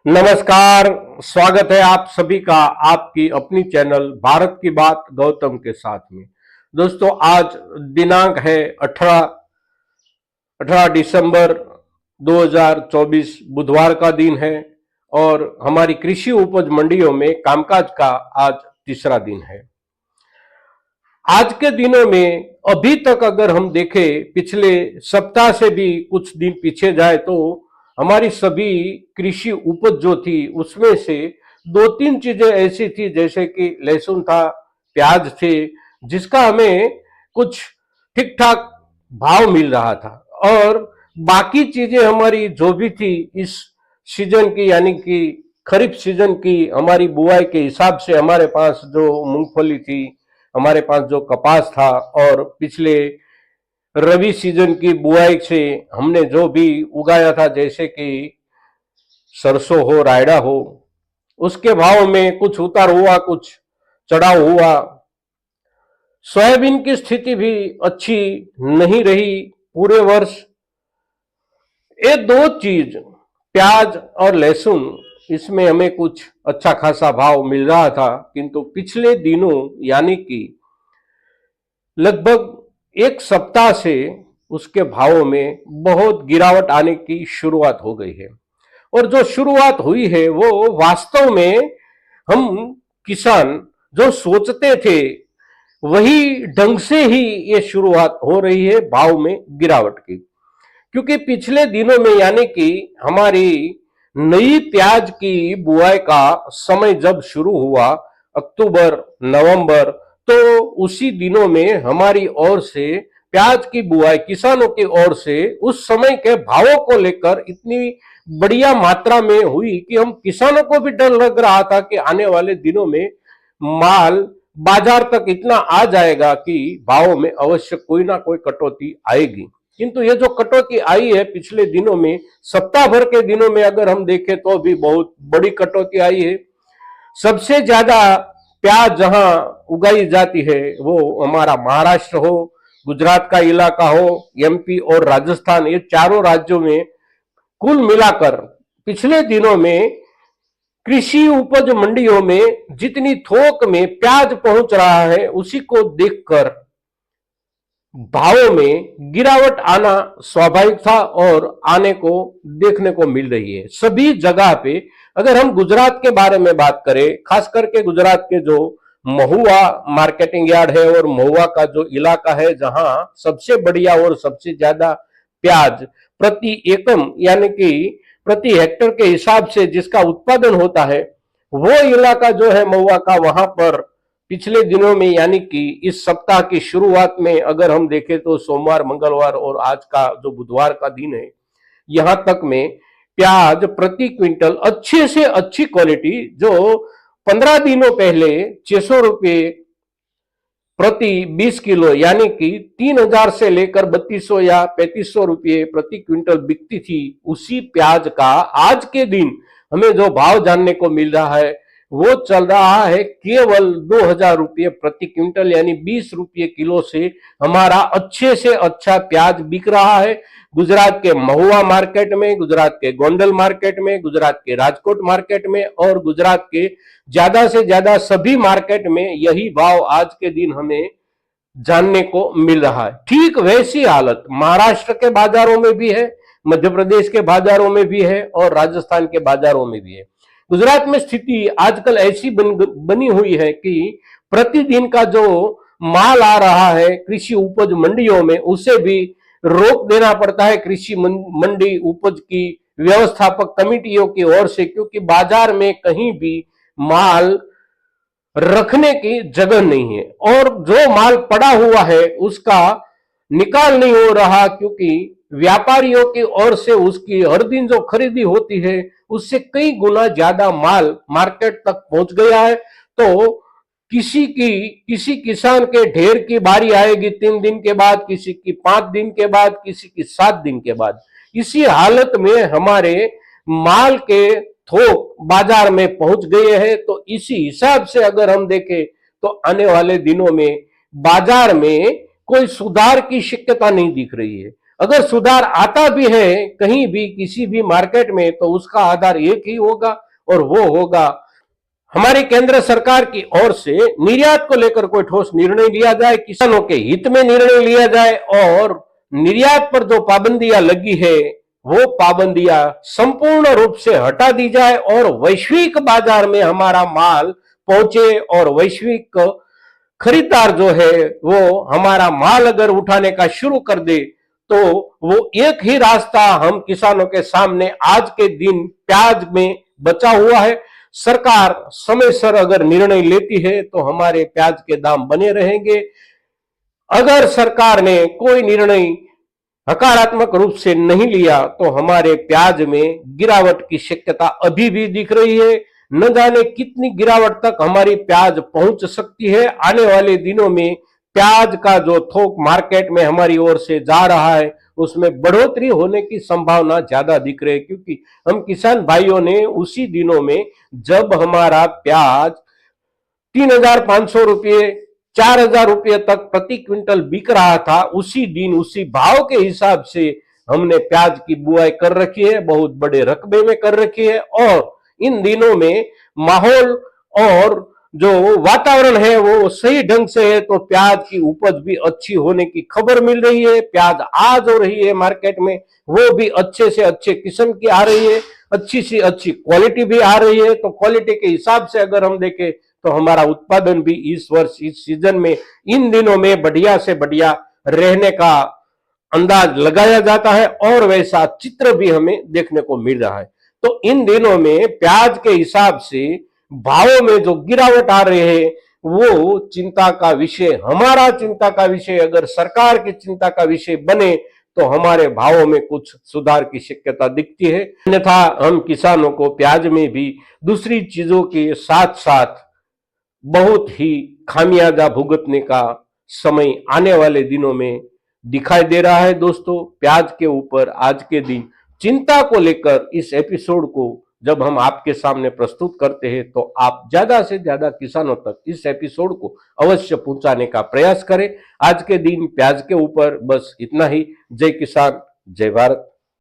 नमस्कार। स्वागत है आप सभी का आपकी अपनी चैनल भारत की बात गौतम के साथ में। दोस्तों, आज दिनांक है 18 दिसंबर 2024, बुधवार का दिन है और हमारी कृषि उपज मंडियों में कामकाज का आज तीसरा दिन है। आज के दिनों में अभी तक अगर हम देखें, पिछले सप्ताह से भी कुछ दिन पीछे जाए तो हमारी सभी कृषि उपज जो थी उसमें से दो तीन चीजें ऐसी थी, जैसे कि लहसुन था, प्याज थे, जिसका हमें कुछ ठीक ठाक भाव मिल रहा था। और बाकी चीजें हमारी जो भी थी इस सीजन की, यानी कि खरीफ सीजन की हमारी बुआई के हिसाब से हमारे पास जो मूंगफली थी, हमारे पास जो कपास था, और पिछले रबी सीजन की बुआई से हमने जो भी उगाया था, जैसे कि सरसों हो, रायड़ा हो, उसके भाव में कुछ उतार हुआ, कुछ चढ़ाव हुआ। सोयाबीन की स्थिति भी अच्छी नहीं रही पूरे वर्ष। ये दो चीज, प्याज और लहसुन, इसमें हमें कुछ अच्छा खासा भाव मिल रहा था, किंतु पिछले दिनों यानी कि लगभग एक सप्ताह से उसके भावों में बहुत गिरावट आने की शुरुआत हो गई है। और जो शुरुआत हुई है वो वास्तव में हम किसान जो सोचते थे वही ढंग से ही ये शुरुआत हो रही है भाव में गिरावट की। क्योंकि पिछले दिनों में, यानी कि हमारी नई प्याज की बुआई का समय जब शुरू हुआ, अक्टूबर नवंबर, तो उसी दिनों में हमारी ओर से प्याज की बुआई किसानों की ओर से उस समय के भावों को लेकर इतनी बढ़िया मात्रा में हुई कि हम किसानों को भी डर लग रहा था कि आने वाले दिनों में माल बाजार तक इतना आ जाएगा कि भावों में अवश्य कोई ना कोई कटौती आएगी। किंतु ये जो कटौती आई है पिछले दिनों में, सप्ताह भर के दिनों में अगर हम देखें तो भी बहुत बड़ी कटौती आई है। सबसे ज्यादा प्याज जहां उगाई जाती है वो हमारा महाराष्ट्र हो, गुजरात का इलाका हो, एमपी और राजस्थान, ये चारों राज्यों में कुल मिलाकर पिछले दिनों में कृषि उपज मंडियों में जितनी थोक में प्याज पहुंच रहा है, उसी को देखकर भावों में गिरावट आना स्वाभाविक था और आने को देखने को मिल रही है सभी जगह पे। अगर हम गुजरात के बारे में बात करें, खास करके गुजरात के जो महुआ मार्केटिंग यार्ड है और महुआ का जो इलाका है, जहां सबसे बढ़िया और सबसे ज्यादा प्याज प्रति एकम यानी कि प्रति हेक्टर के हिसाब से जिसका उत्पादन होता है, वो इलाका जो है महुआ का, वहां पर पिछले दिनों में यानी कि इस सप्ताह की शुरुआत में अगर हम देखें तो सोमवार, मंगलवार और आज का जो बुधवार का दिन है, यहां तक में प्याज प्रति क्विंटल अच्छे से अच्छी क्वालिटी, जो 15 दिनों पहले 600 रुपये प्रति 20 किलो यानी कि 3000 से लेकर 3200 या 3500 रुपये प्रति क्विंटल बिकती थी, उसी प्याज का आज के दिन हमें जो भाव जानने को मिल रहा है वो चल रहा है केवल 2000 रुपये प्रति क्विंटल, यानी 20 रुपये किलो से हमारा अच्छे से अच्छा प्याज बिक रहा है। गुजरात के महुआ मार्केट में, गुजरात के गोंडल मार्केट में, गुजरात के राजकोट मार्केट में और गुजरात के ज्यादा से ज्यादा सभी मार्केट में यही भाव आज के दिन हमें जानने को मिल रहा है। ठीक वैसी हालत महाराष्ट्र के बाजारों में भी है, मध्य प्रदेश के बाजारों में भी है और राजस्थान के बाजारों में भी है। गुजरात में स्थिति आजकल ऐसी बनी हुई है कि प्रतिदिन का जो माल आ रहा है कृषि उपज मंडियों में, उसे भी रोक देना पड़ता है कृषि मंडी उपज की व्यवस्थापक कमेटियों की ओर से, क्योंकि बाजार में कहीं भी माल रखने की जगह नहीं है और जो माल पड़ा हुआ है उसका निकाल नहीं हो रहा, क्योंकि व्यापारियों की ओर से उसकी हर दिन जो खरीदी होती है उससे कई गुना ज्यादा माल मार्केट तक पहुंच गया है। तो किसी किसान के ढेर की बारी आएगी 3 दिन के बाद, किसी की 5 दिन के बाद, किसी की 7 दिन के बाद। इसी हालत में हमारे माल के थोक बाजार में पहुंच गए हैं। तो इसी हिसाब से अगर हम देखें तो आने वाले दिनों में बाजार में कोई सुधार की शक्यता नहीं दिख रही है। अगर सुधार आता भी है कहीं भी किसी भी मार्केट में तो उसका आधार एक ही होगा और वो होगा हमारी केंद्र सरकार की ओर से निर्यात को लेकर कोई ठोस निर्णय लिया जाए, किसानों के हित में निर्णय लिया जाए और निर्यात पर जो पाबंदियां लगी है वो पाबंदियां संपूर्ण रूप से हटा दी जाए और वैश्विक बाजार में हमारा माल पहुंचे और वैश्विक खरीदार जो है वो हमारा माल अगर उठाने का शुरू कर दे तो वो एक ही रास्ता हम किसानों के सामने आज के दिन प्याज में बचा हुआ है। सरकार समय सर अगर निर्णय लेती है तो हमारे प्याज के दाम बने रहेंगे। अगर सरकार ने कोई निर्णय नकारात्मक रूप से नहीं लिया तो हमारे प्याज में गिरावट की शक्यता अभी भी दिख रही है। न जाने कितनी गिरावट तक हमारी प्याज पहुंच सकती है। आने वाले दिनों में प्याज का जो थोक मार्केट में हमारी ओर से जा रहा है उसमें बढ़ोतरी होने की संभावना ज्यादा दिख रही है, क्योंकि हम किसान भाइयों ने उसी दिनों में जब हमारा प्याज 3,500 रुपये 4,000 रुपये तक प्रति क्विंटल बिक रहा था, उसी दिन उसी भाव के हिसाब से हमने प्याज की बुआई कर रखी है, बहुत बड़े रकबे में कर रखी है। और इन दिनों में माहौल और जो वातावरण है वो सही ढंग से है तो प्याज की उपज भी अच्छी होने की खबर मिल रही है। प्याज आ जो रही है मार्केट में वो भी अच्छे से अच्छे किस्म की आ रही है, अच्छी सी अच्छी क्वालिटी भी आ रही है। तो क्वालिटी के हिसाब से अगर हम देखें तो हमारा उत्पादन भी इस वर्ष इस सीजन में इन दिनों में बढ़िया से बढ़िया रहने का अंदाज लगाया जाता है और वैसा चित्र भी हमें देखने को मिल रहा है। तो इन दिनों में प्याज के हिसाब से भावों में जो गिरावट आ रही है वो चिंता का विषय, हमारा चिंता का विषय अगर सरकार की चिंता का विषय बने तो हमारे भावों में कुछ सुधार की शक्यता दिखती है। अन्यथा हम किसानों को प्याज में भी दूसरी चीजों के साथ साथ बहुत ही खामियाजा भुगतने का समय आने वाले दिनों में दिखाई दे रहा है। दोस्तों, प्याज के ऊपर आज के दिन चिंता को लेकर इस एपिसोड को जब हम आपके सामने प्रस्तुत करते हैं तो आप ज्यादा से ज्यादा किसानों तक इस एपिसोड को अवश्य पहुंचाने का प्रयास करें। आज के दिन प्याज के ऊपर बस इतना ही। जय किसान, जय भारत।